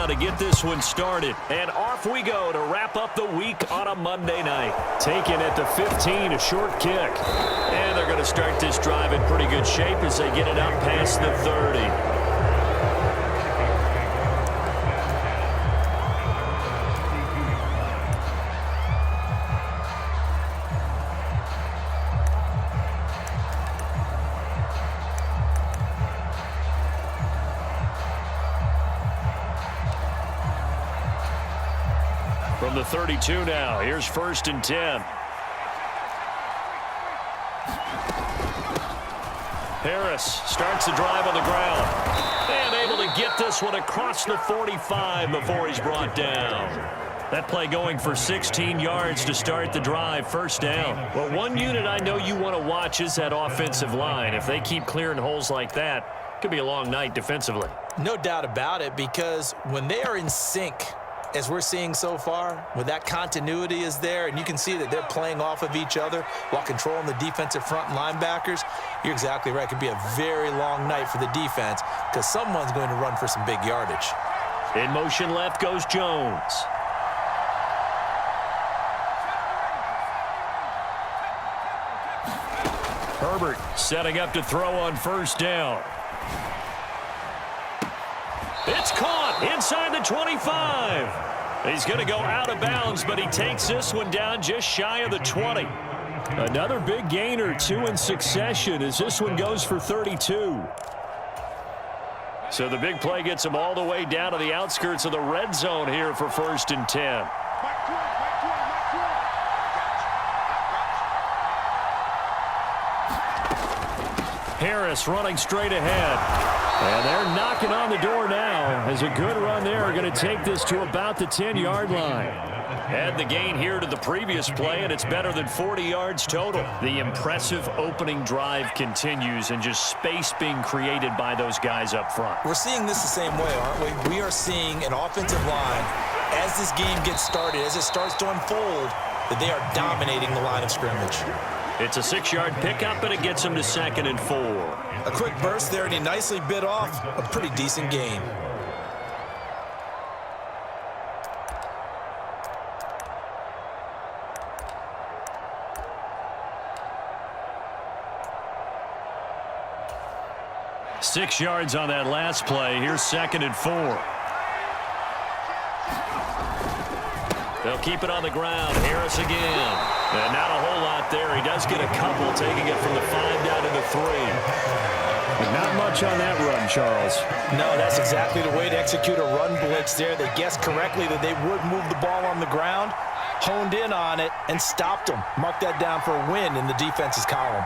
now to get this one started. And off we go to wrap up the week on a Monday night. Taken at the 15, a short kick. And they're going to start this drive in pretty good shape as they get it up past the 30. From the 32 now, here's 1st and 10. Harris starts the drive on the ground. And able to get this one across the 45 before he's brought down. That play going for 16 yards to start the drive, 1st down. Well, one unit I know you want to watch is that offensive line. If they keep clearing holes like that, it could be a long night defensively. No doubt about it, because when they are in sync, as we're seeing so far, when that continuity is there and you can see that they're playing off of each other while controlling the defensive front linebackers, you're exactly right. It could be a very long night for the defense because someone's going to run for some big yardage. In motion left goes Jones. Herbert setting up to throw on 1st down. It's caught inside the 25. He's going to go out of bounds, but he takes this one down just shy of the 20. Another big gainer, 2 in succession, as this one goes for 32. So the big play gets him all the way down to the outskirts of the red zone here for 1st and 10. Harris running straight ahead. And they're knocking on the door now as a good run there are going to take this to about the 10-yard line. Add the gain here to the previous play, and it's better than 40 yards total. The impressive opening drive continues and just space being created by those guys up front. We're seeing this the same way, aren't we? We are seeing an offensive line, as this game gets started, as it starts to unfold, that they are dominating the line of scrimmage. It's a 6-yard pickup, and it gets him to 2nd and 4. A quick burst there, and he nicely bit off a pretty decent gain. Six yards on that last play. Here's 2nd and 4. They'll keep it on the ground. Harris again. And not a whole lot there. He does get a couple, taking it from the 5 down to the 3. But not much on that run, Charles. No, that's exactly the way to execute a run blitz there. They guessed correctly that they would move the ball on the ground, honed in on it, and stopped them. Mark that down for a win in the defense's column.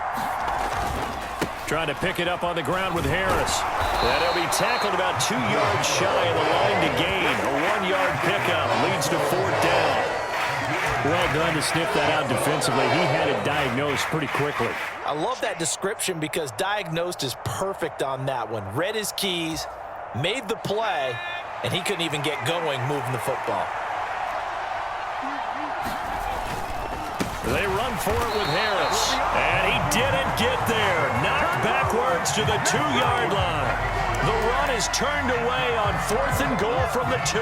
Trying to pick it up on the ground with Harris. And he'll be tackled about 2 yards shy of the line to gain. A 1-yard pickup leads to 4th down. Well done to sniff that out defensively. He had it diagnosed pretty quickly. I love that description because diagnosed is perfect on that one. Read his keys, made the play, and he couldn't even get going moving the football. They run for it with Harris. And he didn't get there. Knocked backwards to the 2-yard line. The run is turned away on 4th and goal from the 2.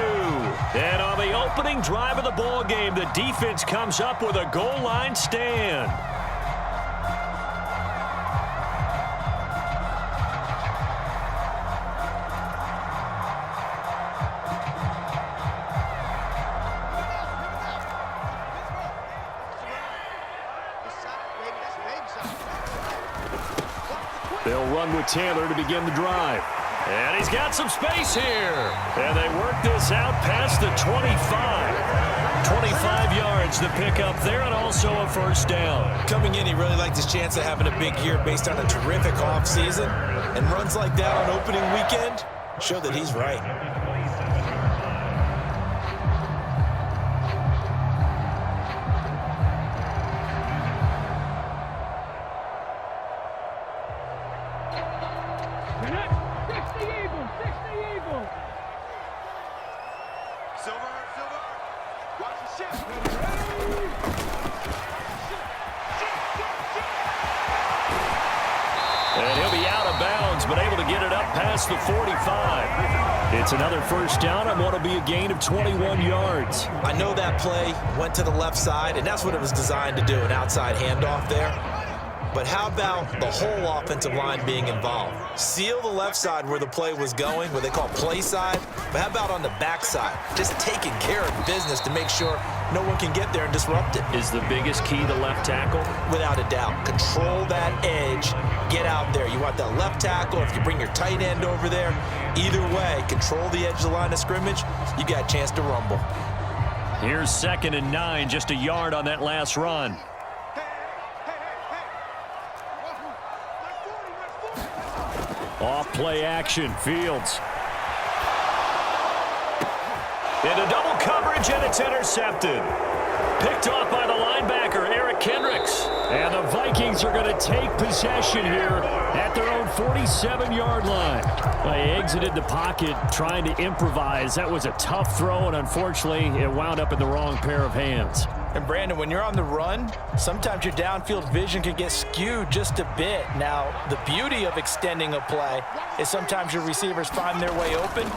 And on the opening drive of the ball game, the defense comes up with a goal line stand. They'll run with Taylor to begin the drive. And he's got some space here. And they work this out past the 25. 25 yards to pick up there, and also a 1st down. Coming in, he really liked his chance of having a big year based on a terrific offseason. And runs like that on opening weekend show that he's right. past the 45. It's another first down on what will be a gain of 21 yards. I know that play went to the left side, and that's what it was designed to do, an outside handoff there. But how about the whole offensive line being involved? Seal the left side where the play was going, what they call play side. But how about on the back side? Just taking care of business to make sure no one can get there and disrupt it. Is the biggest key the left tackle? Without a doubt. Control that edge. Get out there. You want that left tackle. If you bring your tight end over there, either way, control the edge of the line of scrimmage, you got a chance to rumble. Here's 2nd and 9, just a yard on that last run. Off play action, Fields. Into double coverage, and it's intercepted. Picked off by the linebacker, Eric Kendricks. And the Vikings are going to take possession here at their own 47-yard line. They exited the pocket trying to improvise. That was a tough throw, and unfortunately, it wound up in the wrong pair of hands. And Brandon, when you're on the run, sometimes your downfield vision can get skewed just a bit. Now, the beauty of extending a play is sometimes your receivers find their way open,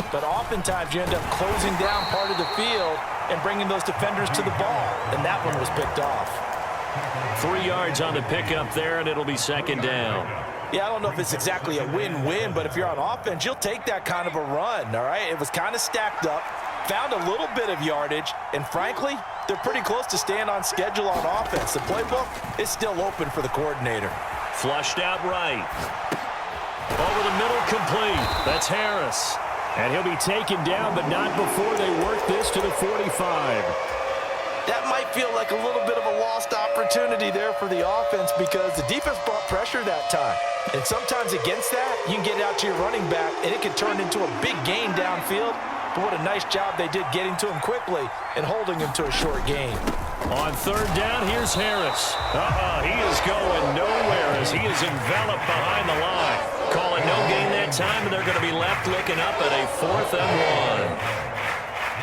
but oftentimes you end up closing down part of the field and bringing those defenders to the ball, and that one was picked off. 3 yards on the pickup there, and it'll be 2nd down. Yeah, I don't know if it's exactly a win-win, but if you're on offense, you'll take that kind of a run, all right? It was kind of stacked up, found a little bit of yardage, and frankly, they're pretty close to staying on schedule on offense. The playbook is still open for the coordinator. Flushed out right. Over the middle, complete. That's Harris. And he'll be taken down, but not before they work this to the 45. That might feel like a little bit of a lost opportunity there for the offense because the defense brought pressure that time. And sometimes against that, you can get it out to your running back, and it can turn into a big gain downfield. But what a nice job they did getting to him quickly and holding him to a short gain. On 3rd down, here's Harris. He is going nowhere as he is enveloped behind the line. Calling no gain that time, and they're going to be left looking up at a 4th and 1.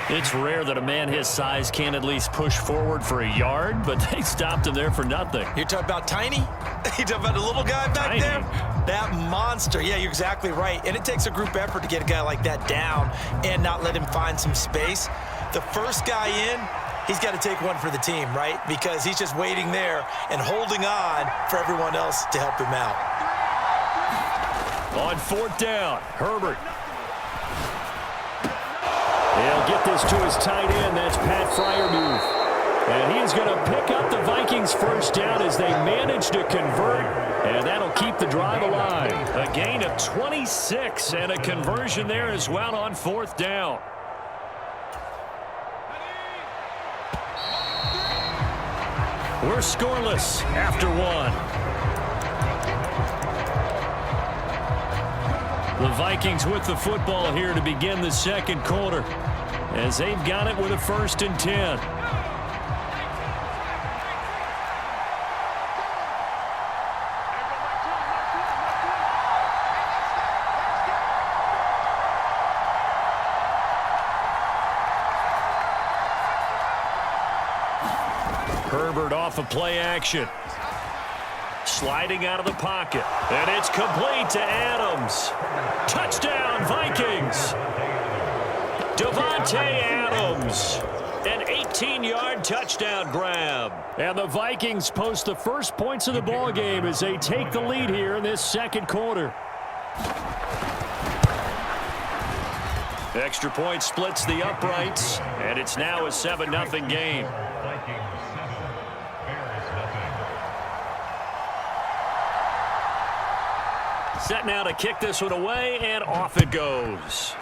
It's rare that a man his size can at least push forward for a yard, but they stopped him there for nothing. You're talking about Tiny? You're talking about the little guy back Tiny. there? That monster. Yeah, you're exactly right. And it takes a group effort to get a guy like that down and not let him find some space. The first guy in, he's got to take one for the team, right? Because he's just waiting there and holding on for everyone else to help him out. On 4th down, Herbert. He'll get this to his tight end. That's Pat Freiermuth. And he's going to pick up the Vikings' first down as they manage to convert. And that'll keep the drive alive. A gain of 26 and a conversion there as well on 4th down. We're scoreless after 1. The Vikings with the football here to begin the 2nd quarter as they've got it with a 1st and 10. Herbert off of play action. Sliding out of the pocket. And it's complete to Adams. Touchdown, Vikings. Devontae Adams. An 18-yard touchdown grab. And the Vikings post the first points of the ball game as they take the lead here in this 2nd quarter. Extra point splits the uprights, and it's now a 7-0 game. Set now to kick this one away, and off it goes.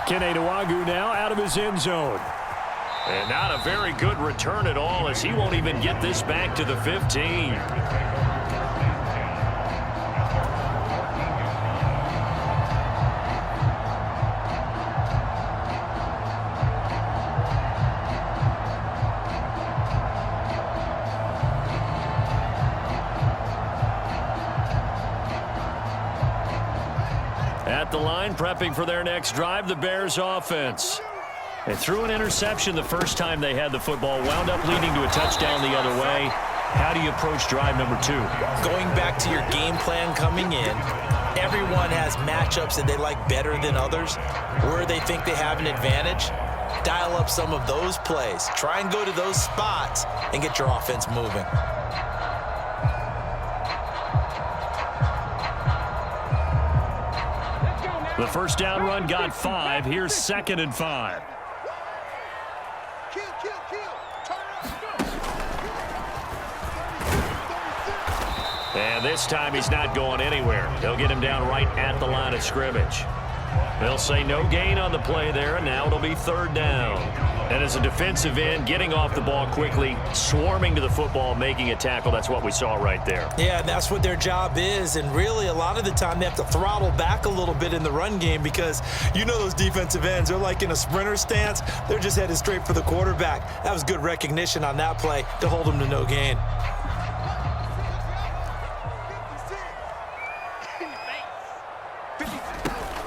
Kene Nwangwu now out of his end zone. And not a very good return at all as he won't even get this back to the 15. At the line, prepping for their next drive, the Bears offense. They threw an interception the first time they had the football, wound up leading to a touchdown the other way. How do you approach drive number 2? Going back to your game plan coming in, everyone has matchups that they like better than others, where they think they have an advantage. Dial up some of those plays. Try and go to those spots and get your offense moving. The first down run got 5. Here's 2nd and 5. And this time he's not going anywhere. They'll get him down right at the line of scrimmage. They'll say no gain on the play there, and now it'll be 3rd down. And as a defensive end, getting off the ball quickly, swarming to the football, making a tackle, that's what we saw right there. Yeah, and that's what their job is. And really, a lot of the time, they have to throttle back a little bit in the run game because you know those defensive ends, they're like in a sprinter stance. They're just headed straight for the quarterback. That was good recognition on that play to hold them to no gain.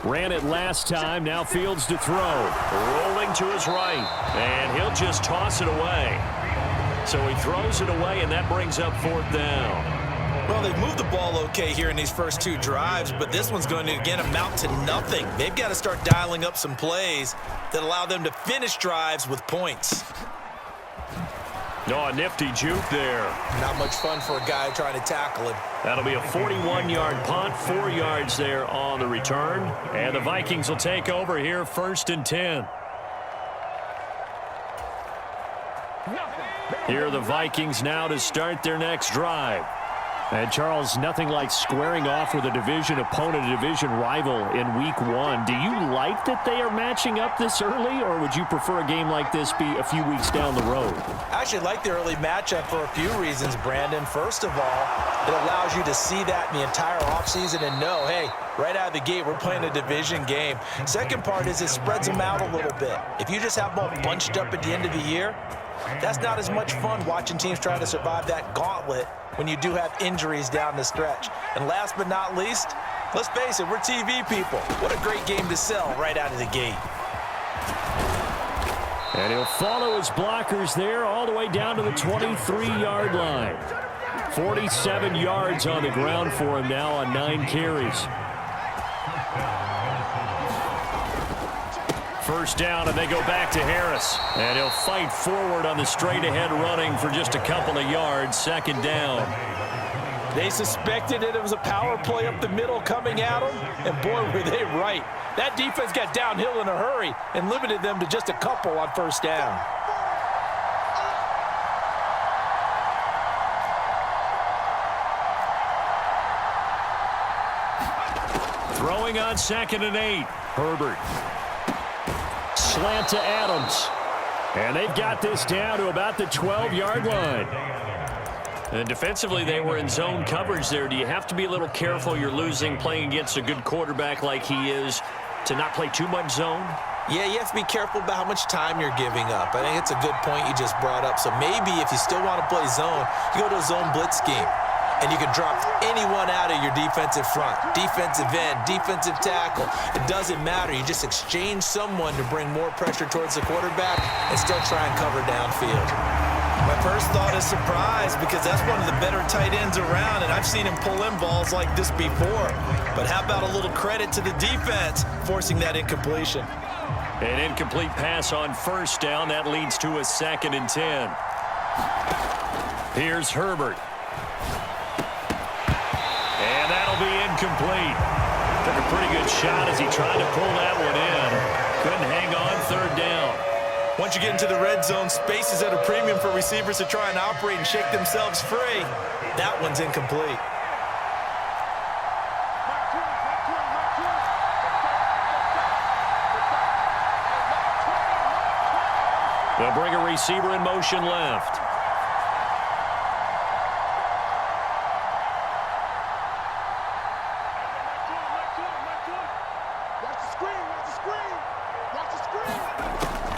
Ran it last time. Now Fields to throw. Rolling to his right. And he'll just toss it away. So he throws it away, and that brings up 4th down. Well, they've moved the ball okay here in these first 2 drives, but this one's going to, again, amount to nothing. They've got to start dialing up some plays that allow them to finish drives with points. Oh, a nifty juke there. Not much fun for a guy trying to tackle him. That'll be a 41-yard punt, 4 yards there on the return. And the Vikings will take over here, 1st and 10. Here are the Vikings now to start their next drive. And, Charles, nothing like squaring off with a division opponent, a division rival in Week 1. Do you like that they are matching up this early, or would you prefer a game like this be a few weeks down the road? I actually like the early matchup for a few reasons, Brandon. First of all, it allows you to see that in the entire offseason and know, hey, right out of the gate, we're playing a division game. Second part is it spreads them out a little bit. If you just have them all bunched up at the end of the year, that's not as much fun watching teams try to survive that gauntlet when you do have injuries down the stretch. And last but not least, let's face it, we're TV people. What a great game to sell right out of the gate. And he'll follow his blockers there all the way down to the 23-yard line. 47 yards on the ground for him now on 9 carries. First down, and they go back to Harris. And he'll fight forward on the straight-ahead running for just a couple of yards. 2nd down. They suspected it was a power play up the middle coming at them, and boy, were they right. That defense got downhill in a hurry and limited them to just a couple on 1st down. Throwing on 2nd and 8. Herbert. Slant to Adams. And they've got this down to about the 12-yard line. And defensively, they were in zone coverage there. Do you have to be a little careful? You're losing, playing against a good quarterback like he is, to not play too much zone? Yeah, you have to be careful about how much time you're giving up. I think it's a good point you just brought up. So maybe if you still want to play zone, you go to a zone blitz scheme. And you can drop anyone out of your defensive front, defensive end, defensive tackle. It doesn't matter. You just exchange someone to bring more pressure towards the quarterback and still try and cover downfield. My first thought is surprise because that's one of the better tight ends around, and I've seen him pull in balls like this before. But how about a little credit to the defense forcing that incompletion? An incomplete pass on 1st down. That leads to a 2nd and 10. Here's Herbert. And that'll be incomplete. Took a pretty good shot as he tried to pull that one in. Couldn't hang on 3rd down. Once you get into the red zone, space is at a premium for receivers to try and operate and shake themselves free. That one's incomplete. They'll bring a receiver in motion left.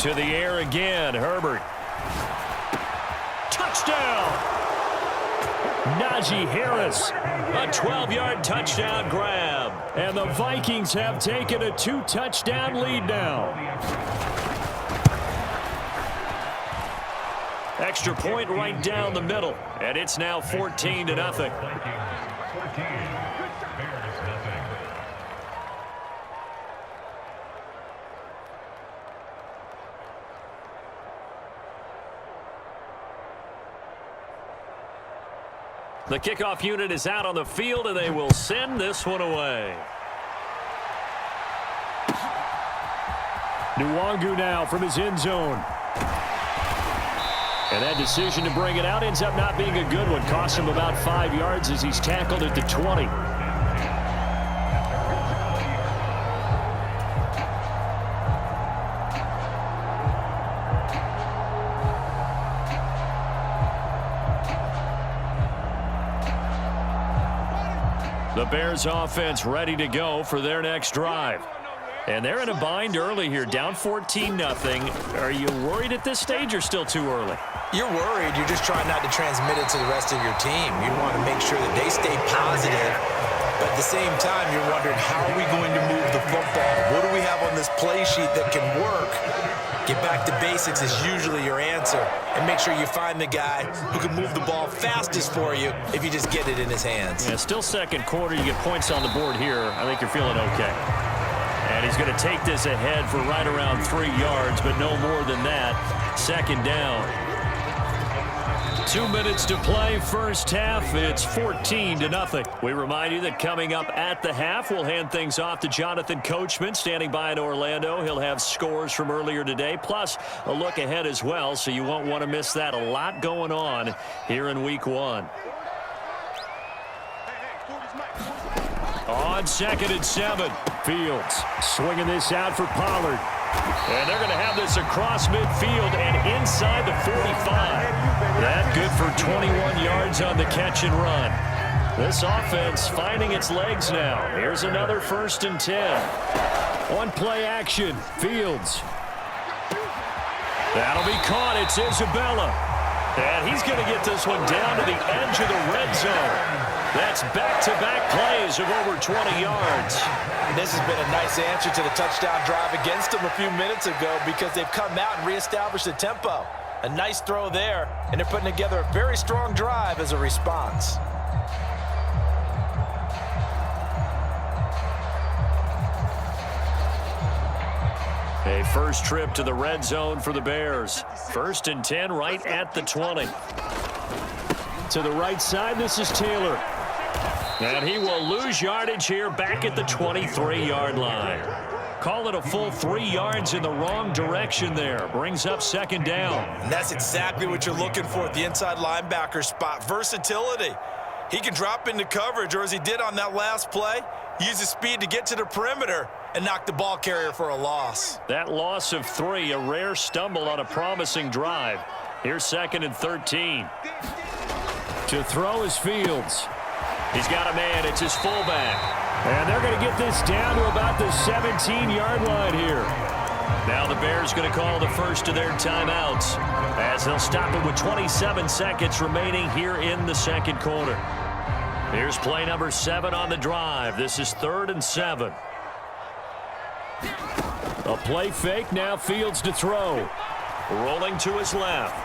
To the air again, Herbert. Touchdown! Najee Harris, a 12-yard touchdown grab. And the Vikings have taken a 2-touchdown lead now. Extra point right down the middle, and it's now 14-0. The kickoff unit is out on the field, and they will send this one away. Nwangu now from his end zone. And that decision to bring it out ends up not being a good one. Costs him about 5 yards as he's tackled at the 20. The Bears offense ready to go for their next drive. And they're in a bind early here, down 14-0. Are you worried at this stage or still too early? You're worried. You're just trying not to transmit it to the rest of your team. You want to make sure that they stay positive. But at the same time, you're wondering, how are we going to move the football? What do we have on this play sheet that can work? Get back to basics is usually your answer. And make sure you find the guy who can move the ball fastest for you if you just get it in his hands. Yeah, still second quarter. You get points on the board here. I think you're feeling okay. And he's going to take this ahead for right around 3 yards, but no more than that. Second down. 2 minutes to play, first half. It's 14-0. We remind you that coming up at the half, we'll hand things off to Jonathan Coachman, standing by in Orlando. He'll have scores from earlier today, plus a look ahead as well, so you won't want to miss that. A lot going on here in Week 1. On 2nd and 7. Fields swinging this out for Pollard. And they're going to have this across midfield and inside the 45. That good for 21 yards on the catch and run. This offense finding its legs now. Here's another 1st and 10. On play action, Fields. That'll be caught. It's Isabella. And he's going to get this one down to the edge of the red zone. That's back-to-back plays of over 20 yards. This has been a nice answer to the touchdown drive against them a few minutes ago because they've come out and reestablished the tempo. A nice throw there, and they're putting together a very strong drive as a response. A first trip to the red zone for the Bears. 1st and 10 right at the 20. To the right side, this is Taylor. And he will lose yardage here back at the 23-yard line. Call it a full 3 yards in the wrong direction there. Brings up 2nd down. And that's exactly what you're looking for at the inside linebacker spot. Versatility. He can drop into coverage, or as he did on that last play, use his speed to get to the perimeter and knock the ball carrier for a loss. That loss of 3, a rare stumble on a promising drive. Here's 2nd and 13. To throw is Fields. He's got a man. It's his fullback. And they're going to get this down to about the 17-yard line here. Now the Bears going to call the first of their timeouts as they'll stop it with 27 seconds remaining here in the second quarter. Here's play number 7 on the drive. This is 3rd and 7. A play fake. Now Fields to throw. Rolling to his left.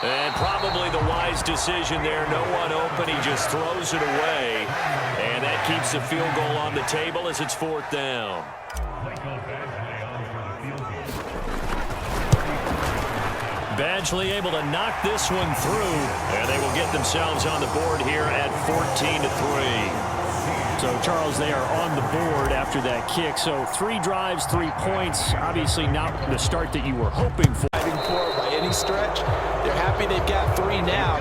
And probably the wise decision there. No one open. He just throws it away. And that keeps the field goal on the table as it's 4th down. Badgley able to knock this one through. And they will get themselves on the board here at 14-3. So, Charles, they are on the board after that kick. So 3 drives, 3 points. Obviously not the start that you were hoping for. By any stretch, they're happy they've got 3 now.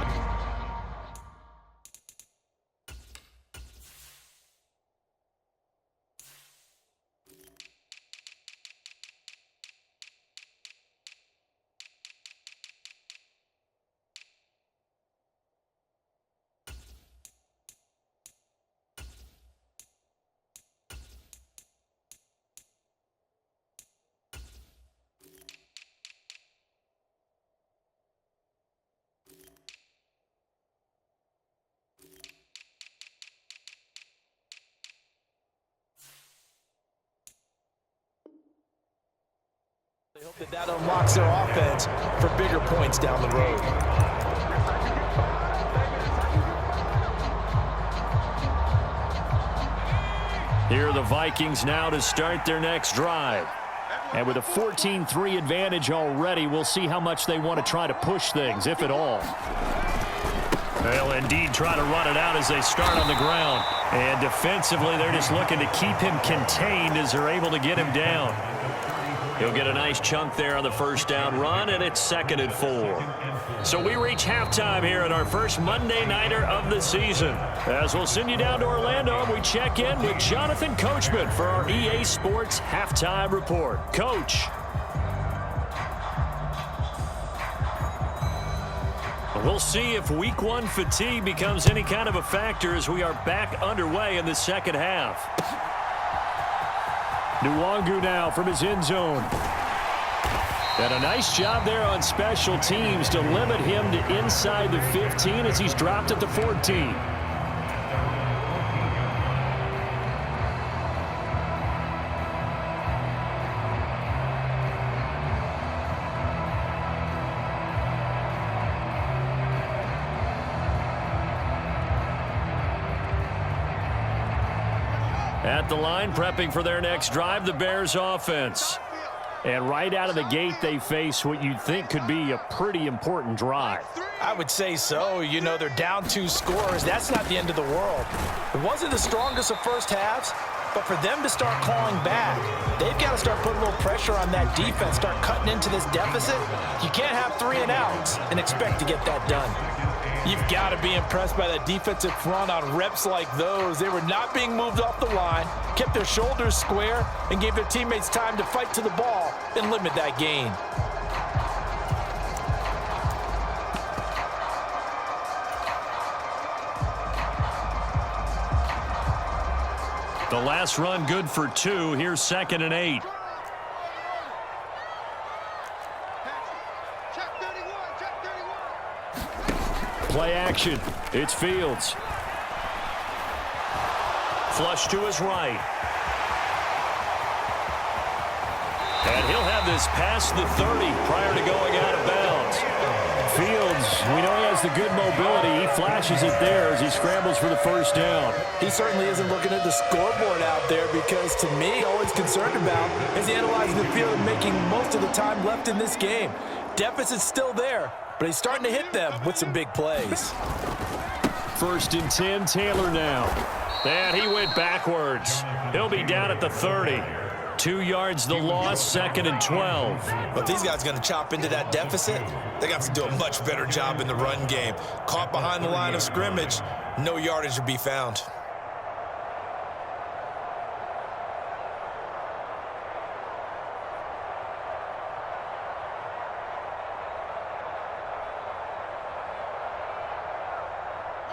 I hope that unlocks their offense for bigger points down the road. Here are the Vikings now to start their next drive. And with a 14-3 advantage already, we'll see how much they want to try to push things, if at all. They'll indeed try to run it out as they start on the ground. And defensively, they're just looking to keep him contained as they're able to get him down. He'll get a nice chunk there on the first down run, and it's 2nd and 4. So we reach halftime here at our first Monday Nighter of the season. As we'll send you down to Orlando, and we check in with Jonathan Coachman for our EA Sports Halftime Report. Coach. We'll see if Week 1 fatigue becomes any kind of a factor as we are back underway in the second half. Nwangu now from his end zone. And a nice job there on special teams to limit him to inside the 15 as he's dropped at the 14. At the line, prepping for their next drive, the Bears offense. And right out of the gate, they face what you'd think could be a pretty important drive. I would say so. You know, they're down 2 scores. That's not the end of the world. It wasn't the strongest of first halves, but for them to start clawing back, they've got to start putting a little pressure on that defense, start cutting into this deficit. You can't have 3 and outs and expect to get that done. You've got to be impressed by that defensive front on reps like those. They were not being moved off the line, kept their shoulders square, and gave their teammates time to fight to the ball and limit that gain. The last run good for 2. Here's 2nd and 8. Play action. It's Fields. Flush to his right. And he'll have this past the 30 prior to going out of bounds. Fields, we know he has the good mobility. He flashes it there as he scrambles for the first down. He certainly isn't looking at the scoreboard out there because, to me, all he's concerned about is analyzing the field and making most of the time left in this game. Deficit's still there, but he's starting to hit them with some big plays. 1st and 10, Taylor now. And he went backwards. He'll be down at the 30. 2 yards the loss, 2nd and 12. But these guys are going to chop into that deficit. They got to do a much better job in the run game. Caught behind the line of scrimmage, no yardage to be found.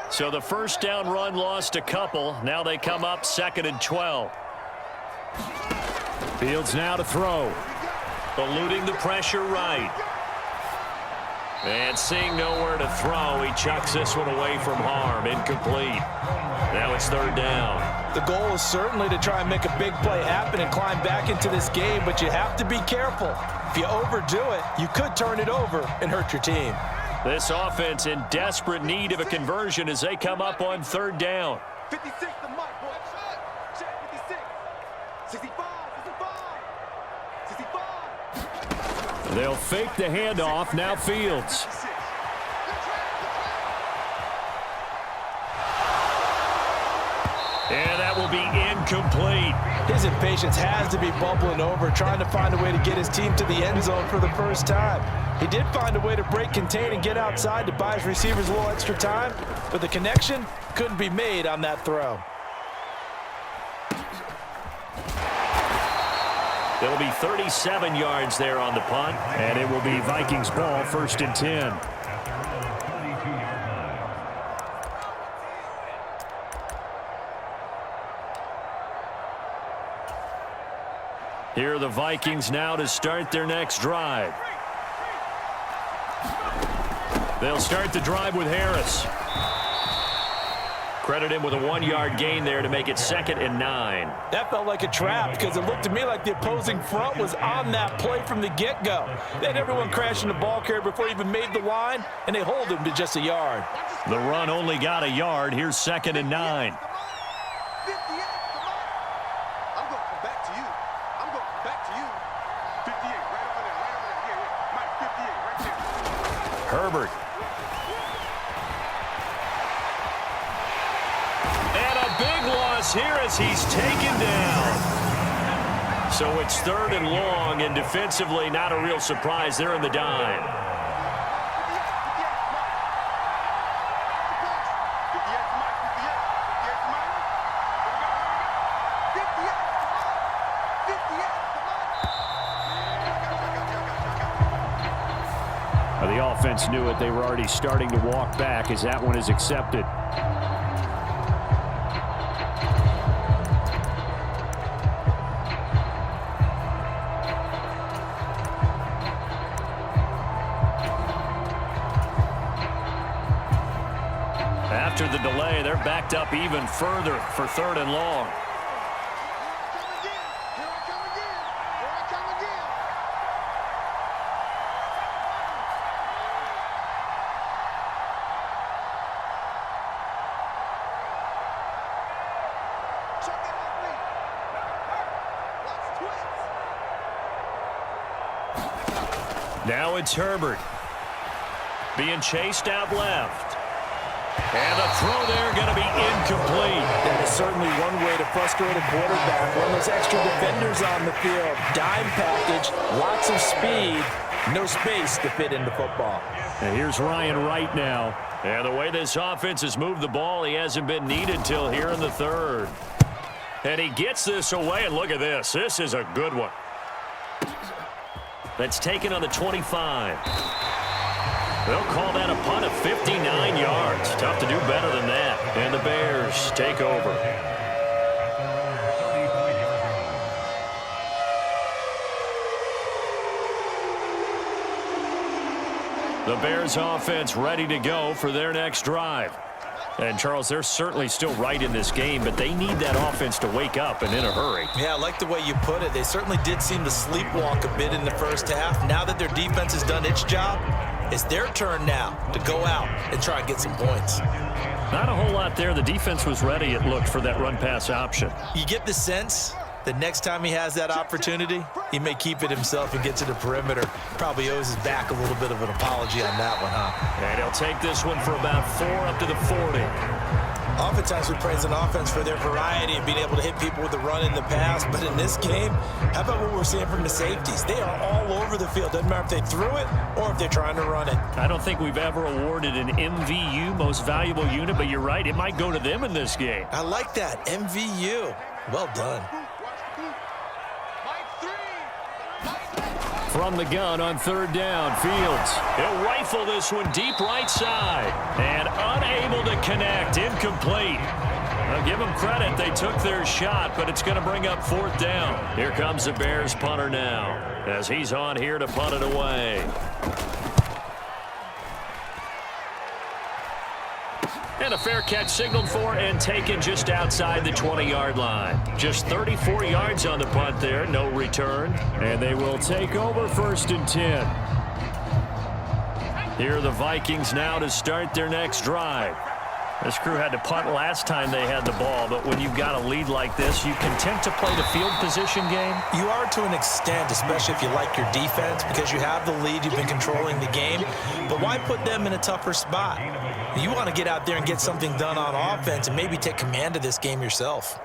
So the first down run lost a couple. Now they come up 2nd and 12. Fields now to throw. Eluding the pressure right. And seeing nowhere to throw, he chucks this one away from harm. Incomplete. Now it's 3rd down. The goal is certainly to try and make a big play happen and climb back into this game, but you have to be careful. If you overdo it, you could turn it over and hurt your team. This offense in desperate need of a conversion as they come up on 3rd down. 56 the mark, boy. Check 56. 65, 65. They'll fake the handoff. Now Fields. And that will be incomplete. His impatience has to be bubbling over, trying to find a way to get his team to the end zone for the first time. He did find a way to break contain and get outside to buy his receivers a little extra time, but the connection couldn't be made on that throw. It'll be 37 yards there on the punt, and it will be Vikings ball, 1st and 10. Here are the Vikings now to start their next drive. They'll start the drive with Harris. Credit him with a 1-yard gain there to make it 2nd and 9. That felt like a trap because it looked to me like the opposing front was on that play from the get-go. They had everyone crashing the ball carrier before he even made the line, and they hold him to just a yard. The run only got a yard. Here's 2nd and 9. 58, come on. I'm going to come back to you. I'm going to come back to you. 58, right over there, right over there. Yeah. Mike, 58, right there. Herbert. And a big loss here as he's taken down. So it's 3rd and long, and defensively not a real surprise. They're in the dime. 58, Mike, 58, Mike. 58, come on. The offense knew it. They were already starting to walk back as that one is accepted. After the delay, they're backed up even further for 3rd and long. Now it's Herbert. Being chased out left. And the throw there going to be incomplete. That is certainly one way to frustrate a quarterback. Run those extra defenders on the field. Dime package, lots of speed, no space to fit into football. And here's Ryan Wright now. And the way this offense has moved the ball, he hasn't been needed till here in the 3rd. And he gets this away, and look at this. This is a good one. That's taken on the 25. They'll call that a punt of 59 yards. Tough to do better than that. And the Bears take over. The Bears offense ready to go for their next drive. And, Charles, they're certainly still right in this game, but they need that offense to wake up and in a hurry. Yeah, I like the way you put it. They certainly did seem to sleepwalk a bit in the first half. Now that their defense has done its job, it's their turn now to go out and try and get some points. Not a whole lot there. The defense was ready, it looked, for that run-pass option. You get the sense that next time he has that opportunity, he may keep it himself and get to the perimeter. Probably owes his back a little bit of an apology on that one, huh? And he'll take this one for about 4 up to the 40. Oftentimes we praise an offense for their variety and being able to hit people with the run in the pass. But in this game, how about what we're seeing from the safeties? They are all over the field. Doesn't matter if they threw it or if they're trying to run it. I don't think we've ever awarded an MVU, most valuable unit, but you're right. It might go to them in this game. I like that. MVU. Well done. From the gun on 3rd down, Fields. He'll rifle this one deep right side. And unable to connect. Incomplete. I'll give them credit. They took their shot, but it's going to bring up 4th down. Here comes the Bears punter now as he's on here to punt it away. And a fair catch signaled for and taken just outside the 20-yard line. Just 34 yards on the punt there, no return. And they will take over 1st and 10. Here are the Vikings now to start their next drive. This crew had to punt last time they had the ball, but when you've got a lead like this, you content to play the field position game? You are to an extent, especially if you like your defense, because you have the lead, you've been controlling the game. But why put them in a tougher spot? You want to get out there and get something done on offense and maybe take command of this game yourself.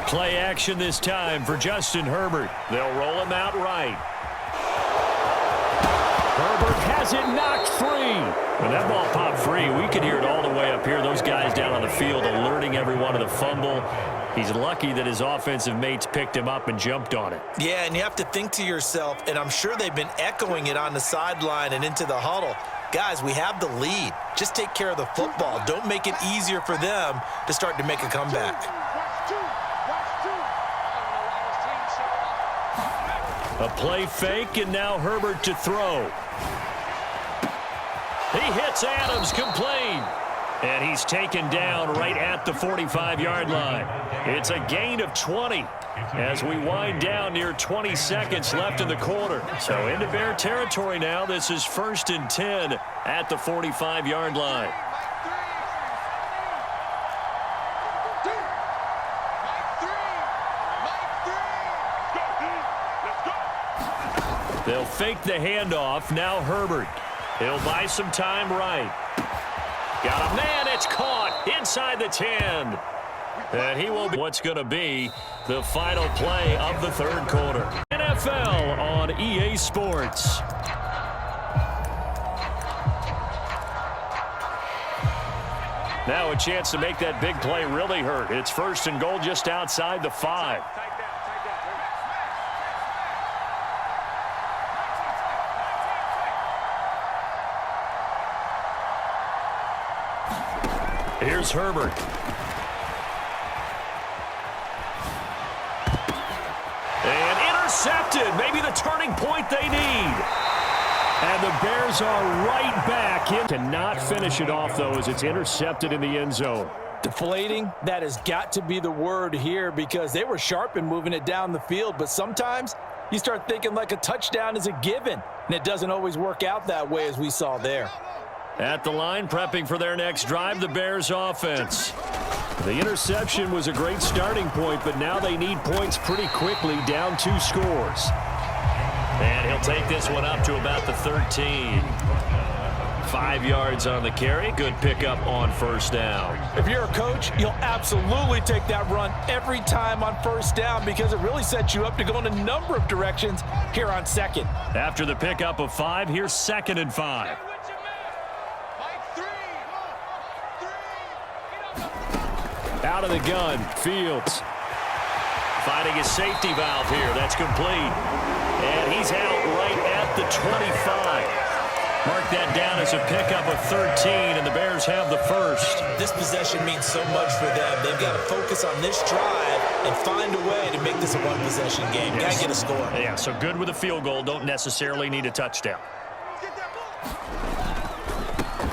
Play action this time for Justin Herbert. They'll roll him out right. Herbert has it knocked free. When that ball popped free, we could hear it all the way up here. Those guys down on the field alerting everyone of the fumble. He's lucky that his offensive mates picked him up and jumped on it. Yeah, and you have to think to yourself, and I'm sure they've been echoing it on the sideline and into the huddle. Guys, we have the lead. Just take care of the football. Don't make it easier for them to start to make a comeback. A play fake, and now Herbert to throw. He hits Adams complete. And he's taken down right at the 45-yard line. It's a gain of 20 as we wind down near 20 seconds left in the quarter. So into Bear territory now. This is 1st and 10 at the 45-yard line. They'll fake the handoff. Now Herbert. He'll buy some time right. Got him. Man, it's caught inside the 10. And he will be what's going to be the final play of the third quarter. NFL on EA Sports. Now a chance to make that big play really hurt. It's 1st and goal just outside the 5. Here's Herbert. And intercepted. Maybe the turning point they need. And the Bears are right back in. Cannot finish it off, though, as it's intercepted in the end zone. Deflating, that has got to be the word here because they were sharp in moving it down the field. But sometimes you start thinking like a touchdown is a given. And it doesn't always work out that way as we saw there. At the line, prepping for their next drive, the Bears offense. The interception was a great starting point, but now they need points pretty quickly, down 2 scores. And he'll take this one up to about the 13. 5 yards on the carry. Good pickup on 1st down. If you're a coach, you'll absolutely take that run every time on 1st down because it really sets you up to go in a number of directions here on 2nd. After the pickup of 5, here's 2nd and 5. Out of the gun, Fields. Finding his safety valve here. That's complete. And he's out right at the 25. Mark that down as a pickup of 13, and the Bears have the first. This possession means so much for them. They've got to focus on this drive and find a way to make this a one-possession game. Got to get a score. Yeah, so good with a field goal. Don't necessarily need a touchdown.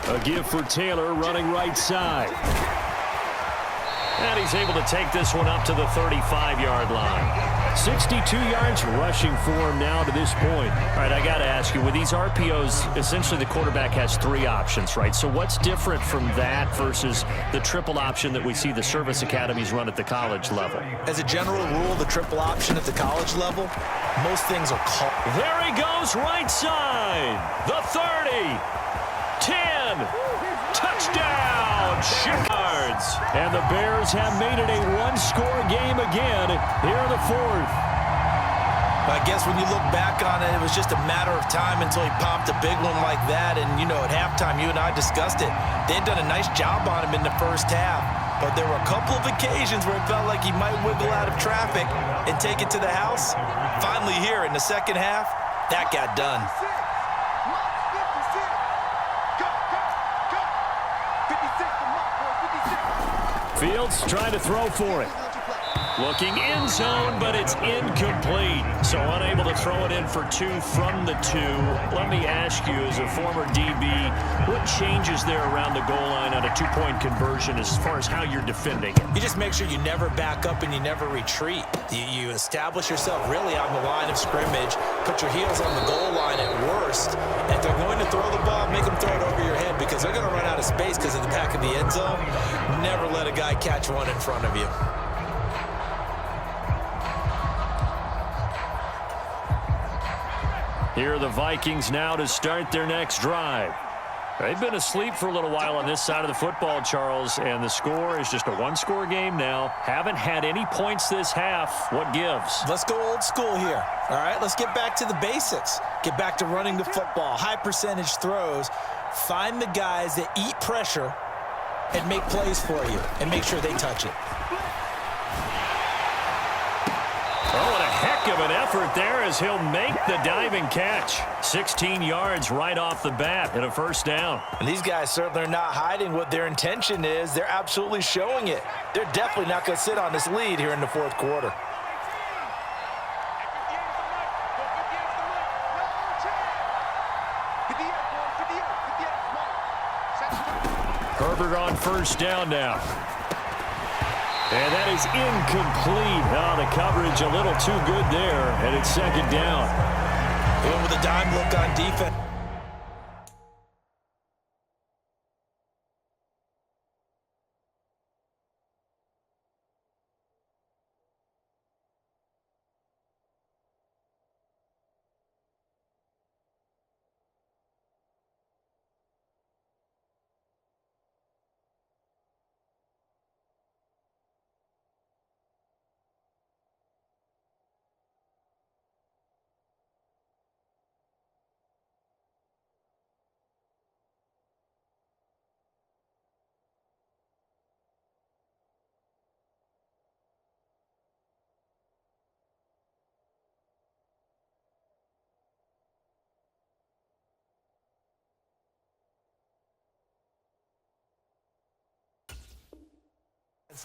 A give for Taylor running right side. And he's able to take this one up to the 35-yard line. 62 yards rushing for him now to this point. All right, I got to ask you, with these RPOs, essentially the quarterback has 3 options, right? So what's different from that versus the triple option that we see the service academies run at the college level? As a general rule, the triple option at the college level, most things are called. There he goes, right side. The 30. 10. Touchdown. Yards. And the Bears have made it a one-score game again here in the 4th. I guess when you look back on it, it was just a matter of time until he popped a big one like that. And, you know, at halftime, you and I discussed it. They had done a nice job on him in the first half. But there were a couple of occasions where it felt like he might wiggle out of traffic and take it to the house. Finally here in the second half, that got done. Fields trying to throw for it. Looking end zone, but it's incomplete. So unable to throw it in for 2 from the 2. Let me ask you, as a former DB, what changes there around the goal line on a 2-point conversion as far as how you're defending it? You just make sure you never back up and you never retreat. You establish yourself really on the line of scrimmage, put your heels on the goal line at worst. And if they're going to throw the ball, make them throw it over your head because they're going to run out of space because of the back of the end zone. Never let a guy catch one in front of you. Here are the Vikings now to start their next drive. They've been asleep for a little while on this side of the football, Charles, and the score is just a one-score game now. Haven't had any points this half. What gives? Let's go old school here. All right, let's get back to the basics. Get back to running the football, high percentage throws. Find the guys that eat pressure and make plays for you and make sure they touch it. Oh, and a heck of an effort there as he'll make the diving catch. 16 yards right off the bat and a first down. And these guys certainly are not hiding what their intention is. They're absolutely showing it. They're definitely not going to sit on this lead here in the fourth quarter. Herbert on first down now. And that is incomplete. Oh, the coverage a little too good there, and it's second down. Going with a dime look on defense.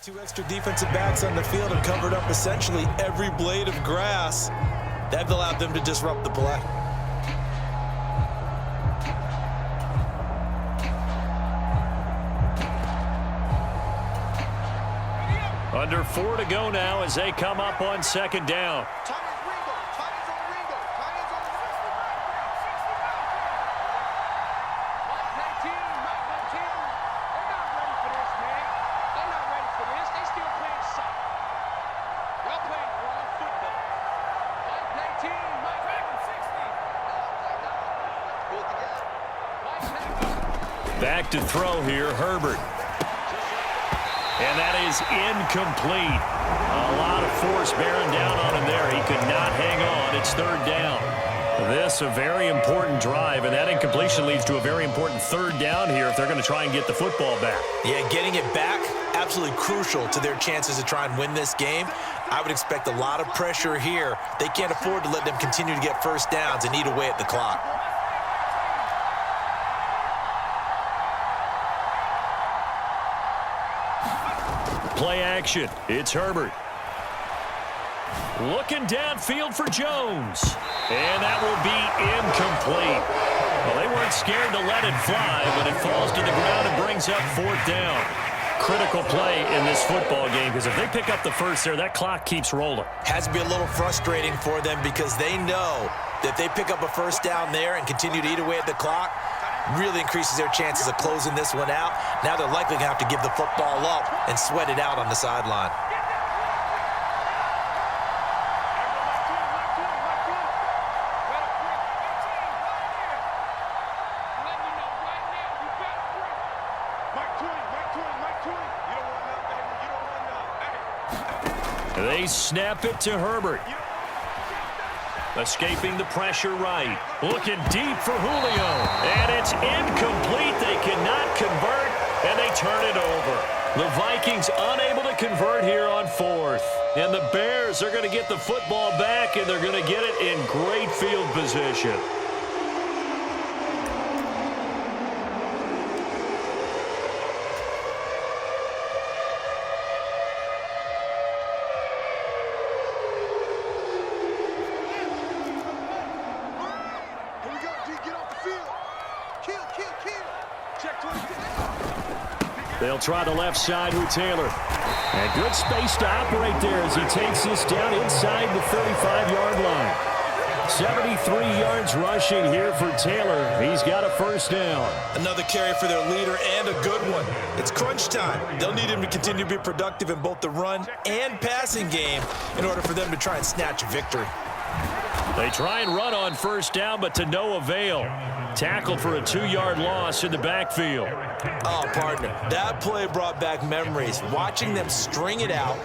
Two extra defensive backs on the field have covered up essentially every blade of grass. That allowed them to disrupt the play. Under 4 to go now as they come up on second down. Back to throw here, Herbert. And that is incomplete. A lot of force bearing down on him there. He could not hang on. It's third down. This a very important drive, and that incompletion leads to a very important third down here if they're going to try and get the football back. Yeah, getting it back, absolutely crucial to their chances to try and win this game. I would expect a lot of pressure here. They can't afford to let them continue to get first downs and eat away at the clock. Play action. It's Herbert. Looking downfield for Jones. And that will be incomplete. Well, they weren't scared to let it fly, but it falls to the ground and brings up fourth down. Critical play in this football game because if they pick up the first there, that clock keeps rolling. Has to be a little frustrating for them because they know that if they pick up a first down there and continue to eat away at the clock, really increases their chances of closing this one out. Now they're likely going to have to give the football up and sweat it out on the sideline. They snap it to Herbert. Escaping the pressure right. Looking deep for Julio. And it's incomplete. They cannot convert, and they turn it over. The Vikings unable to convert here on fourth. And the Bears are going to get the football back, and they're going to get it in great field position. They'll try the left side with Taylor. And good space to operate there as he takes this down inside the 35-yard line. 73 yards rushing here for Taylor. He's got a first down. Another carry for their leader and a good one. It's crunch time. They'll need him to continue to be productive in both the run and passing game in order for them to try and snatch a victory. They try and run on first down, but to no avail. Tackled for a 2-yard loss in the backfield. Oh, partner, that play brought back memories. Watching them string it out,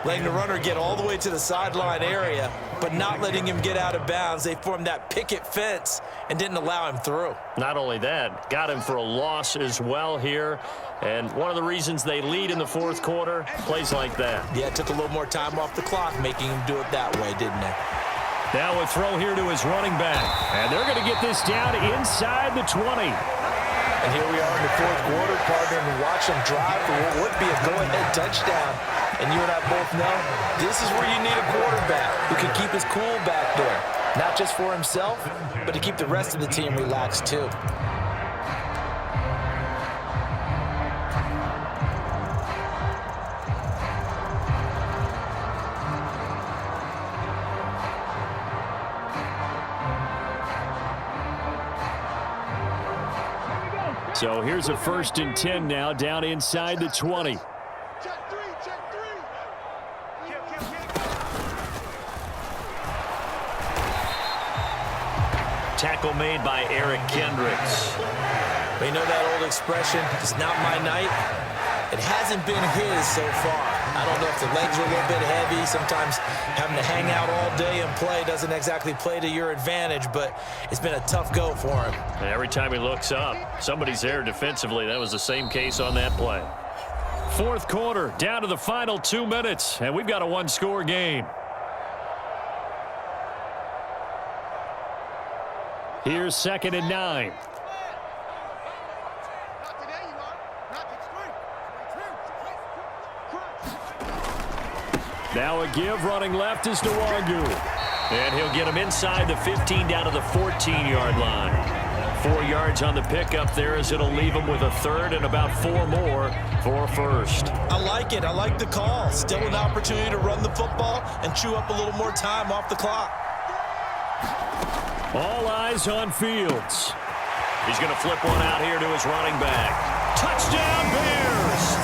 letting the runner get all the way to the sideline area, but not letting him get out of bounds. They formed that picket fence and didn't allow him through. Not only that, got him for a loss as well here. And one of the reasons they lead in the fourth quarter, plays like that. Yeah, it took a little more time off the clock, making him do it that way, didn't it? Now a throw here to his running back. And they're going to get this down inside the 20. And here we are in the fourth quarter, partner, and watch them drive for what would be a go-ahead touchdown. And you and I both know this is where you need a quarterback who can keep his cool back there. Not just for himself, but to keep the rest of the team relaxed too. So here's a 1st and 10 now, down inside the 20. Check three, check three. Tackle made by Eric Kendricks. We know that old expression, it's not my night. It hasn't been his so far. I don't know if the legs are a little bit heavy. Sometimes having to hang out all day and play doesn't exactly play to your advantage, but it's been a tough go for him. And every time he looks up, somebody's there defensively. That was the same case on that play. Fourth quarter, down to the final 2 minutes, and we've got a one-score game. Here's 2nd and 9. Now a give, running left is Nwangu. And he'll get him inside the 15 down to the 14-yard line. 4 yards on the pickup there as it'll leave him with a 3rd and about 4 more for a 1st. I like it. I like the call. Still an opportunity to run the football and chew up a little more time off the clock. All eyes on Fields. He's going to flip one out here to his running back. Touchdown, Bears!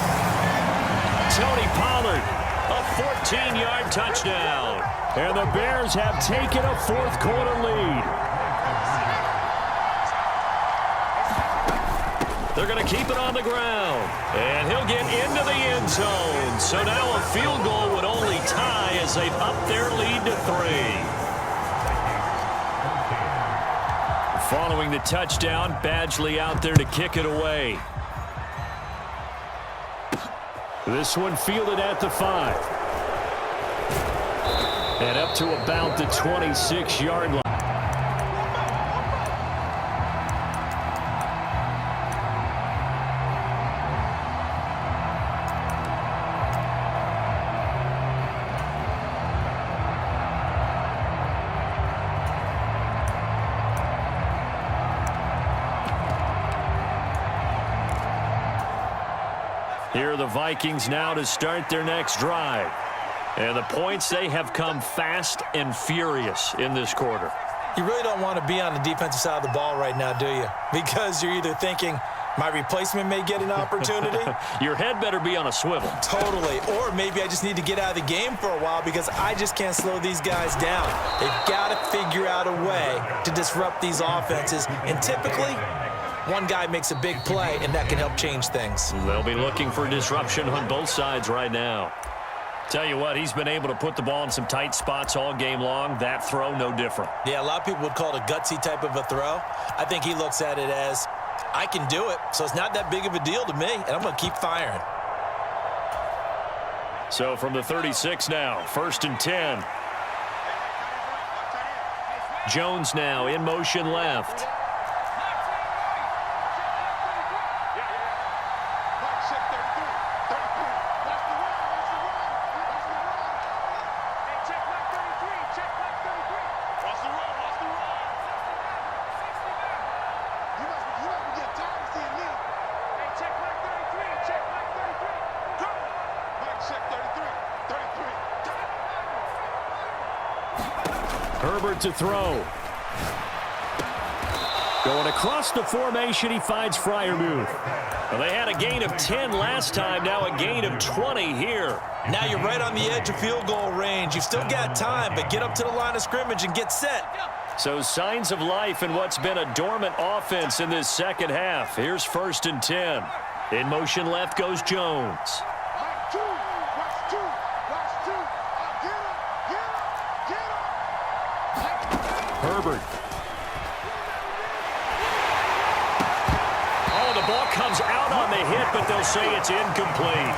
Tony Pollard. A 14-yard touchdown. And the Bears have taken a fourth quarter lead. They're going to keep it on the ground. And he'll get into the end zone. So now a field goal would only tie as they've upped their lead to 3. Following the touchdown, Badgley out there to kick it away. This one fielded at the 5. And up to about the 26-yard line. Here are the Vikings now to start their next drive. And the points, they have come fast and furious in this quarter. You really don't want to be on the defensive side of the ball right now, do you? Because you're either thinking, my replacement may get an opportunity. Your head better be on a swivel. Totally. Or maybe I just need to get out of the game for a while because I just can't slow these guys down. They've got to figure out a way to disrupt these offenses. And typically, one guy makes a big play, and that can help change things. They'll be looking for disruption on both sides right now. Tell you what, he's been able to put the ball in some tight spots all game long. That throw, no different. Yeah, a lot of people would call it a gutsy type of a throw. I think he looks at it as, I can do it, so it's not that big of a deal to me, and I'm going to keep firing. So from the 36 now, 1st and 10. Jones now in motion left. Herbert to throw. Going across the formation, he finds Freiermuth. Well, they had a gain of 10 last time, now a gain of 20 here. Now you're right on the edge of field goal range. You've still got time, but get up to the line of scrimmage and get set. So signs of life in what's been a dormant offense in this second half. Here's 1st and 10. In motion left goes Jones. Watch two. Watch two. Watch two. Get him. Get him. Get him. Herbert. Oh, the ball comes out on the hit, but they'll say it's incomplete.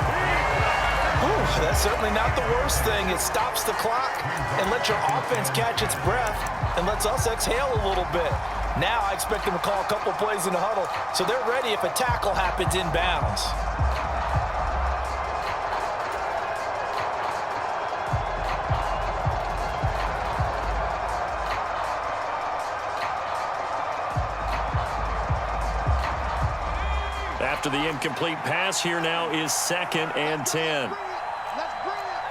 Ooh, that's certainly not the worst thing. It stops the clock and lets your offense catch its breath and lets us exhale a little bit. Now I expect them to call a couple plays in the huddle, so they're ready if a tackle happens inbounds. After the incomplete pass, here now is 2nd and 10. Let's bring it.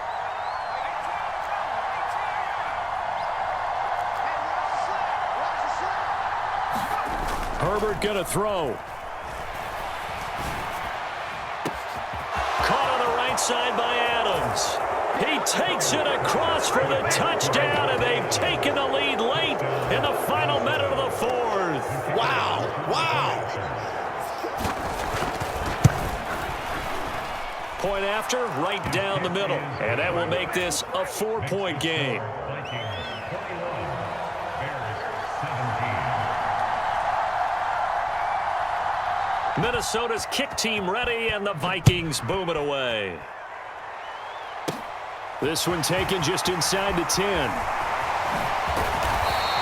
Herbert going to throw. Caught on the right side by Adams. He takes it across for the touchdown, and they've taken the lead late in the final minute of the 4th. Wow, wow. Point after, right down the middle. And that will make this a 4-point game. Minnesota's kick team ready, and the Vikings boom it away. This one taken just inside the 10.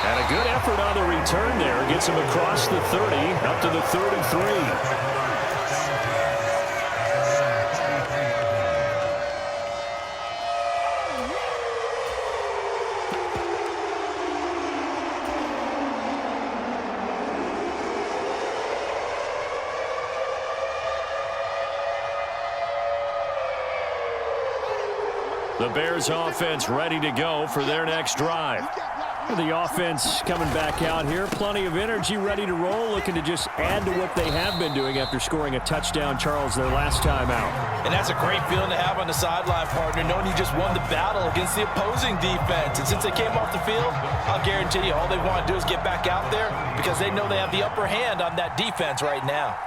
And a good effort on the return there. Gets him across the 30, up to the 33. The Bears offense ready to go for their next drive. The offense coming back out here. Plenty of energy, ready to roll, looking to just add to what they have been doing after scoring a touchdown, Charles, their last time out. And that's a great feeling to have on the sideline, partner, knowing you just won the battle against the opposing defense. And since they came off the field, I'll guarantee you all they want to do is get back out there because they know they have the upper hand on that defense right now.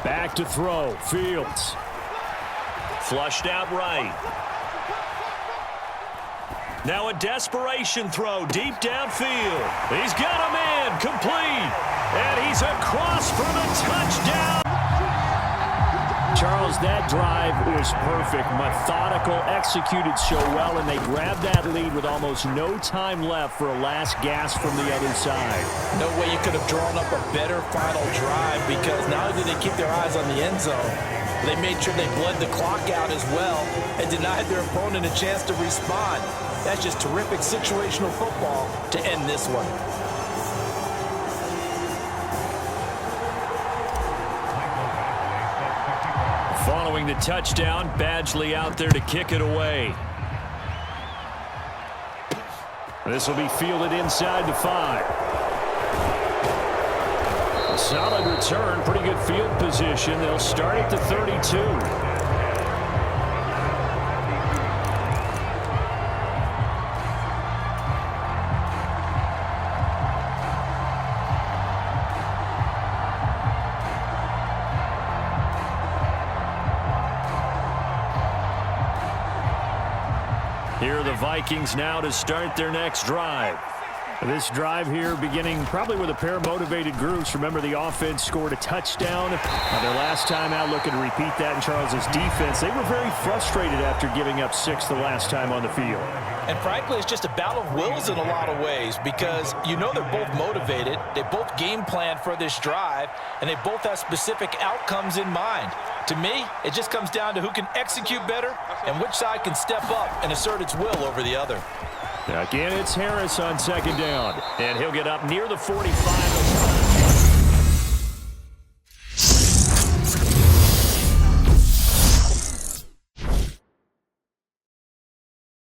Back to throw. Fields. Flushed out right. Now a desperation throw deep downfield. He's got him in. Complete. And he's across for the touchdown. Charles, that drive was perfect. Methodical, executed so well, and they grabbed that lead with almost no time left for a last gasp from the other side. No way you could have drawn up a better final drive because not only did they keep their eyes on the end zone, they made sure they bled the clock out as well and denied their opponent a chance to respond. That's just terrific situational football to end this one. Following the touchdown, Badgley out there to kick it away. This will be fielded inside the 5. A solid return, pretty good field position. They'll start at the 32. Here are the Vikings now to start their next drive. This drive here beginning probably with a pair of motivated groups. Remember, the offense scored a touchdown their last time out, looking to repeat that in Charles's defense. They were very frustrated after giving up 6 the last time on the field. And frankly, it's just a battle of wills in a lot of ways because you know they're both motivated, they both game planned for this drive, and they both have specific outcomes in mind. To me, it just comes down to who can execute better and which side can step up and assert its will over the other. Again, it's Harris on second down. And he'll get up near the 45.